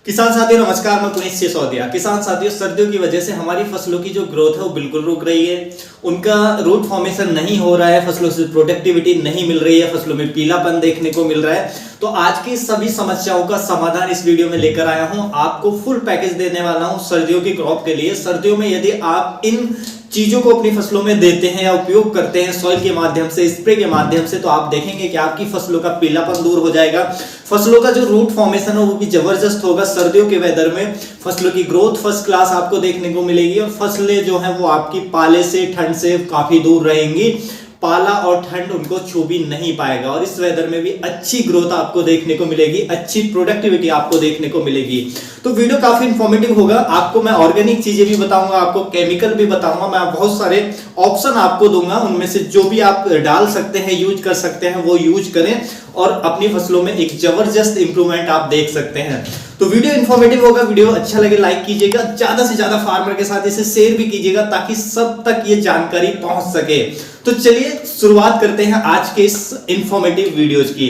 किसान साथियों नमस्कार, मैं पुनीत सिसोदिया। किसान साथियों, सर्दियों की वजह से हमारी फसलों की जो ग्रोथ है वो बिल्कुल रुक रही है। उनका रूट फॉर्मेशन नहीं हो रहा है, फसलों से प्रोडक्टिविटी नहीं मिल रही है, फसलों में पीलापन देखने को मिल रहा है। तो आज की सभी समस्याओं का समाधान इस वीडियो में लेकर आया हूं। आपको फुल पैकेज देने वाला हूं सर्दियों की क्रॉप के लिए। सर्दियों में यदि आप इन चीजों को अपनी फसलों में देते हैं या उपयोग करते हैं सॉइल के माध्यम से, स्प्रे के माध्यम से, तो आप देखेंगे कि आपकी फसलों का पीलापन दूर हो जाएगा। फसलों का जो रूट फॉर्मेशन है वो भी जबरदस्त होगा। सर्दियों के वेदर में फसलों की ग्रोथ फर्स्ट क्लास आपको देखने को मिलेगी और फसलें जो है वो आपकी पाले से, ठंड से काफी दूर रहेंगी। पाला और ठंड उनको छू भी नहीं पाएगा और इस वेदर में भी अच्छी ग्रोथ आपको देखने को मिलेगी, अच्छी प्रोडक्टिविटी आपको देखने को मिलेगी। तो वीडियो काफी इंफॉर्मेटिव होगा। आपको मैं ऑर्गेनिक चीजें भी बताऊंगा, आपको केमिकल भी बताऊंगा, मैं बहुत सारे ऑप्शन आपको दूंगा। उनमें से जो भी आप डाल सकते हैं, यूज कर सकते हैं, वो यूज करें और अपनी फसलों में एक जबरदस्त इंप्रूवमेंट आप देख सकते हैं। तो वीडियो इंफॉर्मेटिव होगा। वीडियो अच्छा लगे लाइक कीजिएगा, ज्यादा से ज्यादा फार्मर के साथ इसे शेयर भी कीजिएगा ताकि सब तक ये जानकारी पहुंच सके। तो चलिए शुरुआत करते हैं आज के इस इंफॉर्मेटिव वीडियोज की।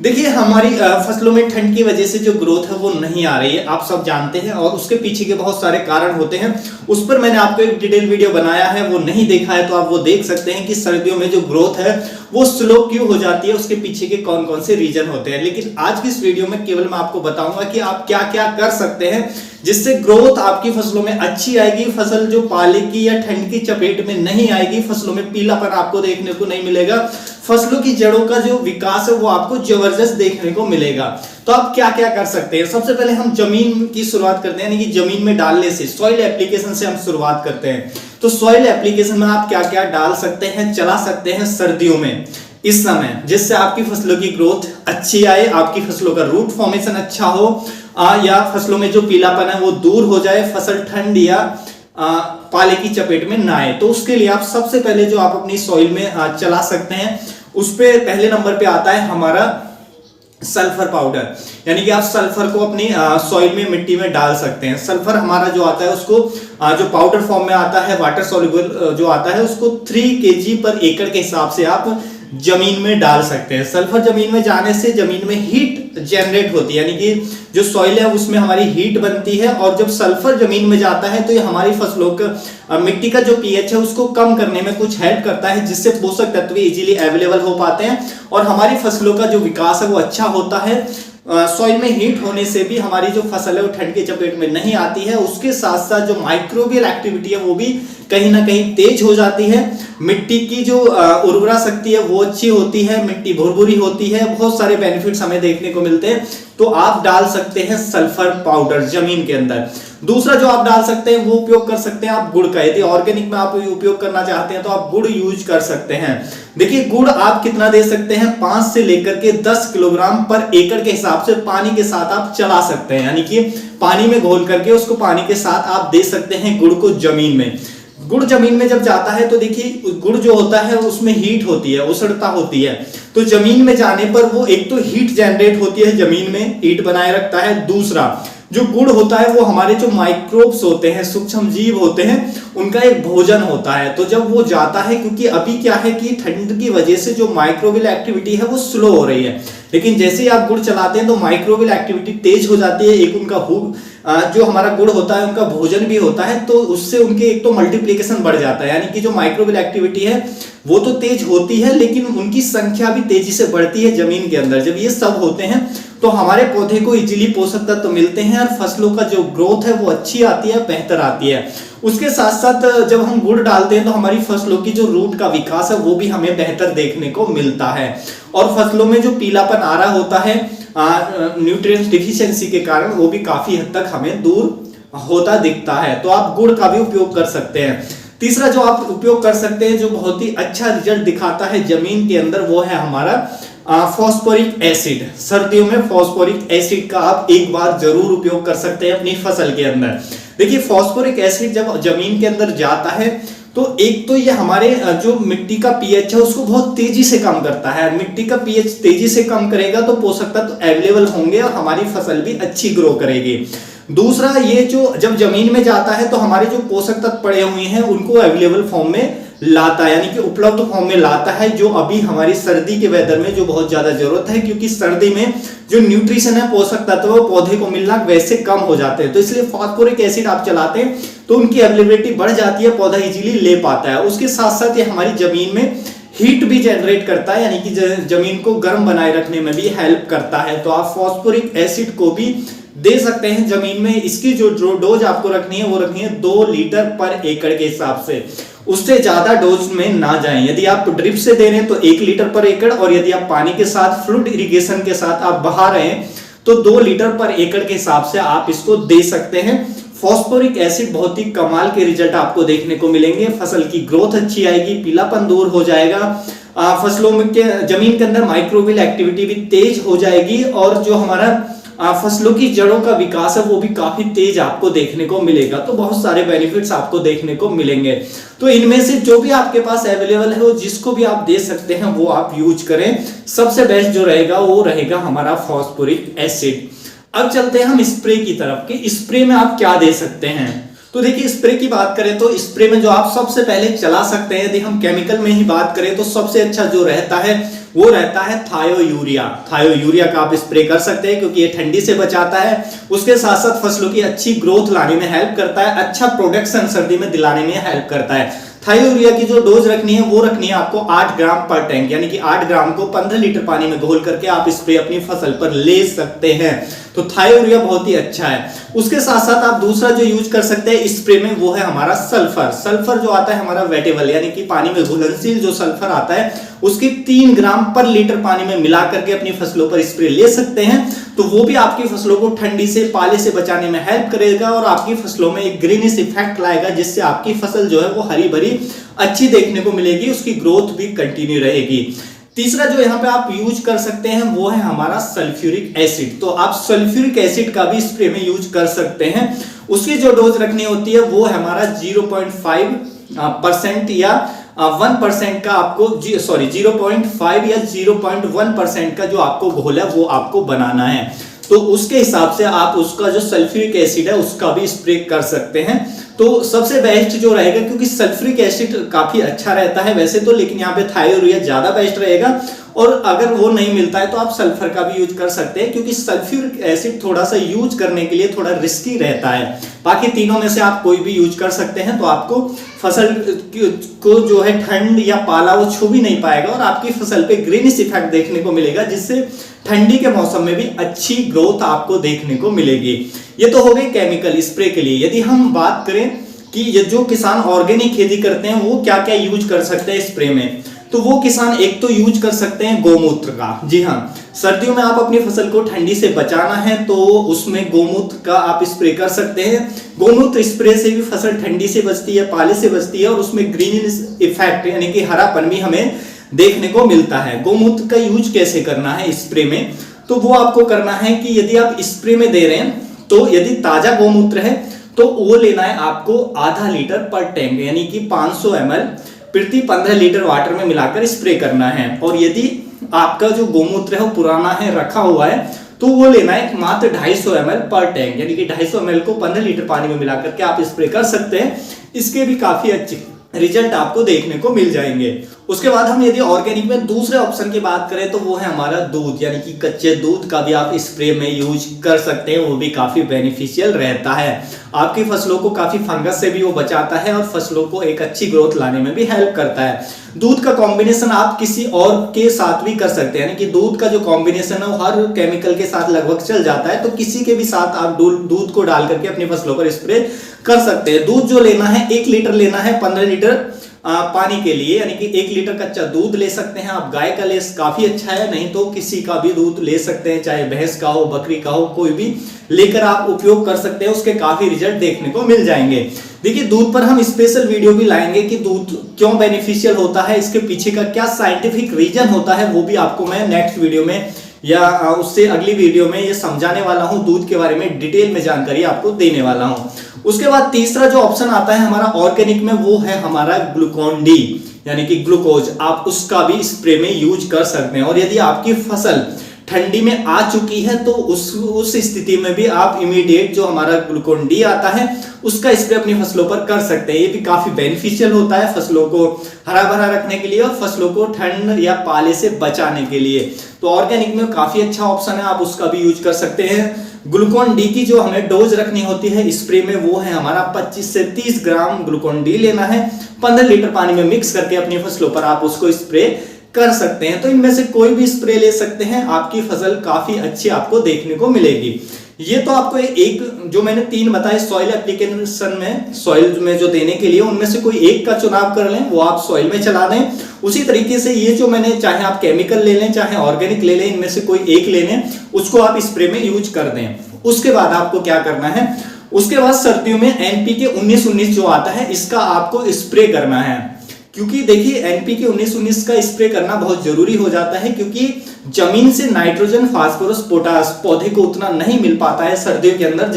देखिए, हमारी फसलों में ठंड की वजह से जो ग्रोथ है वो नहीं आ रही है, आप सब जानते हैं, और उसके पीछे के बहुत सारे कारण होते हैं। उस पर मैंने आपको एक डिटेल वीडियो बनाया है, वो नहीं देखा है तो आप वो देख सकते हैं कि सर्दियों में जो ग्रोथ है वो स्लो क्यों हो जाती है, उसके पीछे के कौन कौन से रीजन होते हैं। लेकिन आज की इस वीडियो में केवल मैं आपको बताऊंगा कि आप क्या क्या कर सकते हैं जिससे ग्रोथ आपकी फसलों में अच्छी आएगी। फसल जो पाले की या ठंड की चपेट में नहीं आएगी, फसलों में पीलापन आपको देखने को नहीं मिलेगा, फसलों की जड़ों का जो विकास है वो आपको जबरदस्त देखने को मिलेगा। तो आप क्या क्या कर सकते हैं? सबसे पहले हम जमीन की शुरुआत करते हैं, यानी कि जमीन में डालने से, सॉइल एप्लीकेशन से हम शुरुआत करते हैं। तो सॉइल एप्लीकेशन में आप क्या क्या डाल सकते हैं, चला सकते हैं सर्दियों में इस समय, जिससे आपकी फसलों की ग्रोथ अच्छी आए, आपकी फसलों का रूट फॉर्मेशन अच्छा हो, या फसलों में जो पीलापन है वो दूर हो जाए, फसल ठंड या पाले की चपेट में ना आए। तो उसके लिए आप सबसे पहले जो आप अपनी सॉइल में चला सकते हैं, उस पे पहले नंबर पे आता है हमारा सल्फर पाउडर। यानी कि आप सल्फर को अपनी सॉइल में, मिट्टी में डाल सकते हैं। सल्फर हमारा जो आता है उसको जो पाउडर फॉर्म में आता है, वाटर सॉल्युबल जो आता है, उसको 3 kg पर एकड़ के हिसाब से आप जमीन में डाल सकते हैं। सल्फर जमीन में जाने से जमीन में हीट जनरेट होती है, यानी कि जो सॉइल है उसमें हमारी हीट बनती है, और जब सल्फर जमीन में जाता है तो ये हमारी फसलों का मिट्टी का जो पीएच है उसको कम करने में कुछ हेल्प करता है, जिससे पोषक तत्व इजीली अवेलेबल हो पाते हैं और हमारी फसलों का जो विकास है वो अच्छा होता है। सॉइल में हीट होने से भी हमारी जो फसल है वो ठंड की चपेट में नहीं आती है। उसके साथ साथ जो माइक्रोबियल एक्टिविटी है वो भी कहीं ना कहीं तेज हो जाती है। मिट्टी की जो उर्वरा शक्ति है वो अच्छी होती है, मिट्टी भुरभुरी होती है, बहुत सारे बेनिफिट्स हमें देखने को मिलते हैं। तो आप डाल सकते हैं सल्फर पाउडर जमीन के अंदर। दूसरा जो आप डाल सकते हैं वो उपयोग कर सकते हैं आप गुड़ का। यदि ऑर्गेनिक में आप उपयोग करना चाहते हैं तो आप गुड़ यूज कर सकते हैं। देखिए, गुड़ आप कितना दे सकते हैं, 5 से लेकर के 10 किलोग्राम पर एकड़ के हिसाब से पानी के साथ आप चला सकते हैं, यानी कि पानी में घोल करके उसको पानी के साथ आप दे सकते हैं गुड़ को जमीन में। गुड़ जमीन में जब जाता है तो देखिए, गुड़ जो होता है उसमें हीट होती है, उष्णता होती है, तो जमीन में जाने पर वो एक तो हीट जनरेट होती है, जमीन में हीट बनाए रखता है। दूसरा, जो गुड़ होता है वो हमारे जो माइक्रोब्स होते हैं, सूक्ष्म जीव होते हैं, उनका एक भोजन होता है। तो जब वो जाता है, क्योंकि अभी क्या है कि ठंड की वजह से जो माइक्रोबियल एक्टिविटी है वो स्लो हो रही है, लेकिन जैसे ही आप गुड़ चलाते हैं तो माइक्रोबियल एक्टिविटी तेज हो जाती है। एक उनका जो हमारा गुड़ होता है उनका भोजन भी होता है, तो उससे उनके एक तो मल्टीप्लिकेशन बढ़ जाता है, यानी कि जो माइक्रोबियल एक्टिविटी है वो तो तेज होती है लेकिन उनकी संख्या भी तेजी से बढ़ती है जमीन के अंदर। जब ये सब होते हैं तो हमारे पौधे को इजीली पोषक तत्व मिलते हैं और फसलों का जो ग्रोथ है वो अच्छी आती है, बेहतर आती है। उसके साथ साथ जब हम गुड़ डालते हैं तो हमारी फसलों की जो रूट का विकास है वो भी हमें बेहतर देखने को मिलता है, और फसलों में जो पीलापन आ रहा होता है न्यूट्रिएंट्स डिफिशियंसी के कारण, वो भी काफी हद तक हमें दूर होता दिखता है। तो आप गुड़ का भी उपयोग कर सकते हैं। तीसरा जो आप उपयोग कर सकते हैं, जो बहुत ही अच्छा रिजल्ट दिखाता है जमीन के अंदर, वो है हमारा फॉस्फोरिक एसिड। सर्दियों में फॉस्फोरिक एसिड का आप एक बार जरूर उपयोग कर सकते हैं अपनी फसल के अंदर। देखिए, फॉस्फोरिक एसिड जब जमीन के अंदर जाता है तो एक तो ये हमारे जो मिट्टी का पीएच है उसको बहुत तेजी से कम करता है। मिट्टी का पीएच तेजी से कम करेगा तो पोषक तत्व अवेलेबल होंगे और हमारी फसल भी अच्छी ग्रो करेगी। दूसरा, ये जो जब जमीन में जाता है तो हमारे जो पोषक तत्व पड़े हुए हैं उनको अवेलेबल फॉर्म में लाता है, यानी कि उपलब्ध फॉर्म में लाता है, जो अभी हमारी सर्दी के वेदर में जो बहुत ज्यादा जरूरत है, क्योंकि सर्दी में जो न्यूट्रिशन है, पोषक तत्व पौधे को मिलना वैसे कम हो जाते हैं। तो इसलिए फास्फोरिक एसिड आप चलाते हैं तो उनकी अवेलेबिलिटी बढ़ जाती है, पौधा इजीली ले पाता है। उसके साथ साथ ये हमारी जमीन में हीट भी जनरेट करता है, यानी कि जमीन को गर्म बनाए रखने में भी हेल्प करता है। तो आप फास्फोरिक एसिड को भी दे सकते हैं जमीन में। इसकी जो डोज आपको रखनी है वो रखनी है 2 लीटर पर एकड़ के हिसाब से, उससे ज्यादा डोज में ना जाएं। यदि आप ड्रिप से दे रहे हैं तो 1 लीटर पर एकड़, और यदि आप पानी के साथ फ्लूइड इरिगेशन के साथ आप बहा रहे हैं तो 2 लीटर पर एकड़ के हिसाब से आप इसको दे सकते हैं। फास्फोरिक एसिड बहुत ही कमाल के रिजल्ट आपको देखने को मिलेंगे। फसल की ग्रोथ अच्छी आएगी, पीलापन दूर हो जाएगा, फसलों में के जमीन के अंदर माइक्रोबियल एक्टिविटी भी तेज हो जाएगी, और जो हमारा फसलों की जड़ों का विकास है वो भी काफी तेज आपको देखने को मिलेगा। तो बहुत सारे बेनिफिट्स आपको देखने को मिलेंगे। तो इनमें से जो भी आपके पास अवेलेबल है वो जिसको भी आप दे सकते हैं वो आप यूज करें। सबसे बेस्ट जो रहेगा वो रहेगा हमारा फास्फोरिक एसिड। अब चलते हैं हम स्प्रे की तरफ कि स्प्रे में आप क्या दे सकते हैं। तो देखिए, स्प्रे की बात करें तो स्प्रे में जो आप सबसे पहले चला सकते हैं, यदि हम केमिकल में ही बात करें तो सबसे अच्छा जो रहता है वो रहता है थायो यूरिया। थायो यूरिया का आप स्प्रे कर सकते हैं क्योंकि ये ठंडी से बचाता है, उसके साथ साथ फसलों की अच्छी ग्रोथ लाने में हेल्प करता है, अच्छा प्रोडक्शन सर्दी में दिलाने में हेल्प करता है। थायो यूरिया की जो डोज रखनी है वो रखनी है आपको 8 ग्राम पर टैंक, यानी कि 8 ग्राम को 15 लीटर पानी में घोल करके आप स्प्रे अपनी फसल पर ले सकते हैं। तो थायो यूरिया बहुत ही अच्छा है। उसके साथ साथ आप दूसरा जो यूज कर सकते हैं स्प्रे में वो है हमारा सल्फर। सल्फर जो आता है हमारा वेटेबल, यानी कि पानी में घुलनशील जो सल्फर आता है उसकी 3 ग्राम पर लीटर पानी में मिला करके अपनी फसलों पर स्प्रे ले सकते हैं। तो वो भी आपकी फसलों को ठंडी से, पाले से बचाने में हेल्प करेगा और आपकी फसलों में एक ग्रीनिश इफेक्ट लाएगा, जिससे आपकी फसल जो है वो हरी भरी अच्छी देखने को मिलेगी, उसकी ग्रोथ भी कंटिन्यू रहेगी। तीसरा जो यहाँ पे आप यूज कर सकते हैं वो है हमारा सल्फ्यूरिक एसिड। तो आप सल्फ्यूरिक एसिड का भी स्प्रे में यूज कर सकते हैं। उसकी जो डोज रखनी होती है वो है हमारा 0.5% या 1% का आपको 0.5 या 0.1% का जो आपको घोल है वो आपको बनाना है। तो उसके हिसाब से आप उसका जो सल्फ्यूरिक एसिड है उसका भी स्प्रे कर सकते हैं। तो सबसे बेस्ट जो रहेगा, क्योंकि सल्फ्यूरिक एसिड काफी अच्छा रहता है वैसे तो, लेकिन यहाँ पे थायो यूरिया ज्यादा बेस्ट रहेगा। और अगर वो नहीं मिलता है तो आप सल्फर का भी यूज कर सकते हैं, क्योंकि सल्फ्यूरिक एसिड थोड़ा सा यूज करने के लिए थोड़ा रिस्की रहता है। बाकी तीनों में से आप कोई भी यूज कर सकते हैं, तो आपको फसल को जो है ठंड या पाला वो छू भी नहीं पाएगा और आपकी फसल पे ग्रीनिश इफेक्ट देखने को मिलेगा, जिससे ठंडी के मौसम में भी अच्छी ग्रोथ आपको देखने को मिलेगी। ये तो हो गई केमिकल स्प्रे के लिए। यदि हम बात करें कि ये जो किसान ऑर्गेनिक खेती करते हैं वो क्या क्या यूज कर सकते हैं स्प्रे में, तो वो किसान एक तो यूज कर सकते हैं गोमूत्र का। जी हाँ, सर्दियों में आप अपनी फसल को ठंडी से बचाना है तो उसमें गोमूत्र का आप स्प्रे कर सकते हैं। गोमूत्र स्प्रे से भी फसल ठंडी से बचती है, पाले से बचती है और उसमें ग्रीनिश इफेक्ट यानी कि हरापन भी हमें देखने को मिलता है। गोमूत्र का यूज कैसे करना है स्प्रे में, तो वो आपको करना है कि यदि आप स्प्रे में दे रहे हैं तो यदि ताजा गोमूत्र है तो वो लेना है आपको आधा लीटर पर टैंक, यानी कि 500 ml प्रति 15 लीटर वाटर में मिलाकर स्प्रे करना है। और यदि आपका जो गोमूत्र है वो पुराना है, रखा हुआ है, तो वो लेना है मात्र 250 ml पर टैंक, यानी कि 250 ml को 15 लीटर पानी में मिलाकर के आप स्प्रे कर सकते हैं। इसके भी काफी अच्छे रिजल्ट आपको देखने को मिल जाएंगे। उसके बाद हम यदि ऑर्गेनिक में दूसरे ऑप्शन की बात करें तो वो है हमारा दूध, यानी कि कच्चे दूध का भी आप स्प्रे में यूज कर सकते हैं, वो भी काफी बेनिफिशियल रहता है। आपकी फसलों को काफी फंगस से भी वो बचाता है और फसलों को एक अच्छी ग्रोथ लाने में भी हेल्प करता है। दूध का कॉम्बिनेशन आप किसी और के साथ भी कर सकते हैं, यानी कि दूध का जो कॉम्बिनेशन है वो हर केमिकल के साथ लगभग चल जाता है, तो किसी के भी साथ आप दूध को डाल करके अपनी फसलों पर स्प्रे कर सकते हैं। दूध जो लेना है 1 लीटर लेना है 15 लीटर पानी के लिए, यानी कि 1 लीटर कच्चा दूध ले सकते हैं आप। गाय का ले काफी अच्छा है, नहीं तो किसी का भी दूध ले सकते हैं, चाहे भैंस का हो, बकरी का हो, कोई भी लेकर आप उपयोग कर सकते हैं, उसके काफी रिजल्ट देखने को मिल जाएंगे। देखिए, दूध पर हम स्पेशल वीडियो भी लाएंगे कि दूध क्यों बेनिफिशियल होता है, इसके पीछे का क्या साइंटिफिक रीजन होता है, वो भी आपको मैं नेक्स्ट वीडियो में या उससे अगली वीडियो में ये समझाने वाला हूं। दूध के बारे में डिटेल में जानकारी आपको देने वाला हूं। उसके बाद तीसरा जो ऑप्शन आता है हमारा ऑर्गेनिक में वो है हमारा ग्लूकोन डी, यानी कि ग्लूकोज। आप उसका भी स्प्रे में यूज कर सकते हैं। और यदि आपकी फसल ठंडी में आ चुकी है, तो उस स्थिति में भी आप इमीडिएट जो हमारा ग्लूकोन डी आता है उसका स्प्रे अपनी फसलों पर कर सकते हैं। ये भी काफी बेनिफिशियल होता है फसलों को हरा भरा रखने के लिए और फसलों को ठंड या पाले से बचाने के लिए। तो ऑर्गेनिक में काफी अच्छा ऑप्शन है, आप उसका भी यूज कर सकते हैं। ग्लूकोन डी की जो हमें डोज रखनी होती है स्प्रे में वो है हमारा 25 से 30 ग्राम ग्लूकोन डी लेना है, 15 लीटर पानी में मिक्स करके अपनी फसलों पर आप उसको स्प्रे कर सकते हैं। तो इनमें से कोई भी स्प्रे ले सकते हैं, आपकी फसल काफी अच्छी आपको देखने को मिलेगी। ये तो आपको एक जो मैंने 3 बताए सॉइल एप्लीकेशन में, सॉइल में जो देने के लिए, उनमें से कोई एक का चुनाव कर लें, वो आप सॉइल में चला दें। उसी तरीके से ये जो मैंने, चाहे आप केमिकल ले लें चाहे ऑर्गेनिक ले लें, इनमें से कोई एक ले लें, उसको आप स्प्रे में यूज कर दें। उसके बाद आपको क्या करना है, उसके बाद सर्दियों में एनपीके 19-19 जो आता है इसका आपको स्प्रे करना है। क्योंकि देखिए एनपीके 19-19 का स्प्रे करना बहुत जरूरी हो जाता है, क्योंकि जमीन से नाइट्रोजन, फास्फोरस, पोटास पौधे को उतना नहीं मिल पाता है सर्दियों के अंदर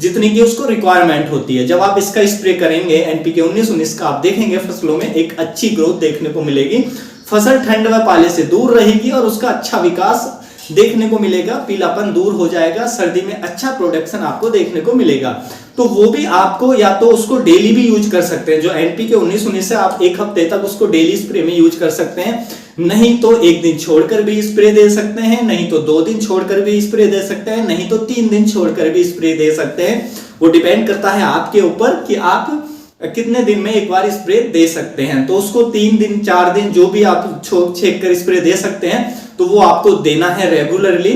जितनी की उसको रिक्वायरमेंट होती है। जब आप इसका स्प्रे करेंगे एनपीके 19-19 का, आप देखेंगे फसलों में एक अच्छी ग्रोथ देखने को मिलेगी, फसल ठंड व पाले से दूर रहेगी और उसका अच्छा विकास देखने को मिलेगा, पीलापन दूर हो जाएगा, सर्दी में अच्छा प्रोडक्शन आपको देखने को मिलेगा। तो वो भी आपको या तो उसको डेली भी यूज कर सकते हैं, जो एनपीके 19-19 से आप 1 हफ्ते तक उसको डेली स्प्रे में यूज कर सकते हैं, नहीं तो 1 दिन छोड़कर भी स्प्रे दे सकते हैं, नहीं तो 2 दिन छोड़कर भी स्प्रे दे सकते हैं, नहीं तो 3 दिन छोड़कर भी स्प्रे दे सकते हैं। वो डिपेंड करता है आपके ऊपर कि आप कितने दिन में एक बार स्प्रे दे सकते हैं। तो उसको 3 दिन 4 दिन जो भी आप छेक कर स्प्रे दे सकते हैं, तो वो आपको देना है रेगुलरली।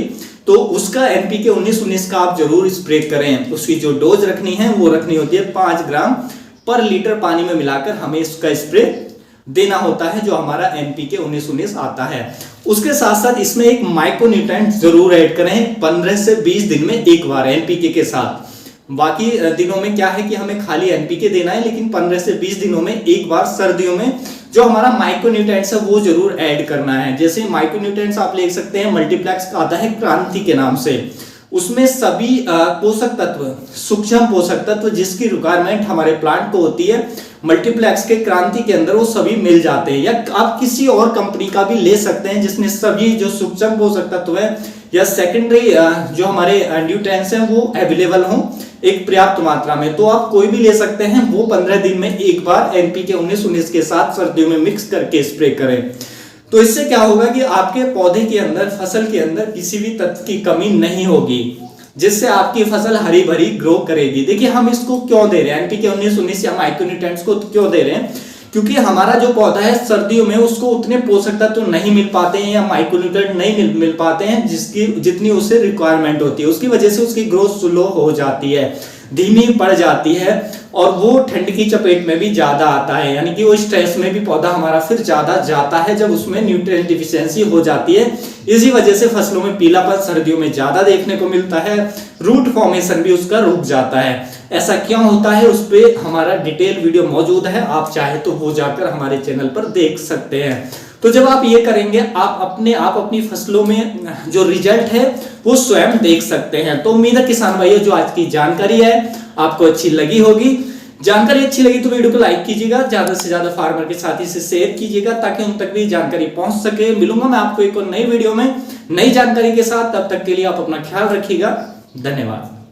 तो उसका एनपीके 19-19 का आप जरूर स्प्रे करें। उसकी जो डोज रखनी है वो रखनी होती है 5 ग्राम पर लीटर पानी में मिलाकर हमें इसका स्प्रे देना होता है, जो हमारा एनपीके 19-19 आता है। उसके साथ साथ इसमें एक माइक्रोन्यूट्रेंट जरूर ऐड करें 15 से 20 दिन में एक बार एनपीके के साथ। बाकी दिनों में क्या है कि हमें खाली एनपीके देना है, लेकिन 15 से 20 दिनों में एक बार सर्दियों में जो हमारा माइक्रोन्यूट्रेंट्स है वो जरूर ऐड करना है। जैसे माइक्रोन्यूट्रेंट्स आप ले सकते हैं, मल्टीप्लेक्स का आता है क्रांति के नाम से, उसमें सभी पोषक तत्व, सूक्ष्म पोषक तत्व जिसकी रिक्वायरमेंट हमारे प्लांट को होती है, मल्टीप्लेक्स के क्रांति के अंदर वो सभी मिल जाते हैं। या आप किसी और कंपनी का भी ले सकते हैं जिसमें सभी जो सूक्ष्म पोषक तत्व है या सेकेंडरी जो हमारे न्यूट्रिएंट्स हैं वो अवेलेबल हों एक पर्याप्त मात्रा में, तो आप कोई भी ले सकते हैं। वो 15 दिन में एक बार एनपीके 19-19 के साथ सर्दियों में मिक्स करके स्प्रे करें। तो इससे क्या होगा कि आपके पौधे के अंदर, फसल के अंदर किसी भी तत्व की कमी नहीं होगी, जिससे आपकी फसल हरी भरी ग्रो करेगी। देखिए हम इसको क्यों दे रहे हैं, एनपीके 19-19 या माइक्रोन्यूट्रिएंट्स को क्यों दे रहे हैं, क्योंकि हमारा जो पौधा है सर्दियों में उसको उतने पोषक तत्व तो नहीं मिल पाते हैं या माइक्रोन्यूट्रिएंट नहीं मिल पाते हैं जितनी उसे रिक्वायरमेंट होती है। उसकी वजह से उसकी ग्रोथ स्लो हो जाती है, धीमी पड़ जाती है और वो ठंड की चपेट में भी ज्यादा आता है, यानी कि वो स्ट्रेस में भी पौधा हमारा फिर ज्यादा जाता है जब उसमें न्यूट्रिएंट डिफिशियंसी हो जाती है। इसी वजह से फसलों में पीलापन सर्दियों में ज्यादा देखने को मिलता है, रूट फॉर्मेशन भी उसका रुक जाता है। ऐसा क्यों होता है उस पे हमारा डिटेल वीडियो मौजूद है, आप चाहे तो वो जाकर हमारे चैनल पर देख सकते हैं। तो जब आप ये करेंगे आप अपनी फसलों में जो रिजल्ट है वो स्वयं देख सकते हैं। तो उम्मीद है किसान भाइयों जो आज की जानकारी है आपको अच्छी लगी होगी। जानकारी अच्छी लगी तो वीडियो को लाइक कीजिएगा, ज्यादा से ज्यादा फार्मर के साथी से शेयर कीजिएगा ताकि उन तक भी जानकारी पहुंच सके। मिलूंगा मैं आपको एक और नई वीडियो में नई जानकारी के साथ, तब तक के लिए आप अपना ख्याल रखिएगा। धन्यवाद।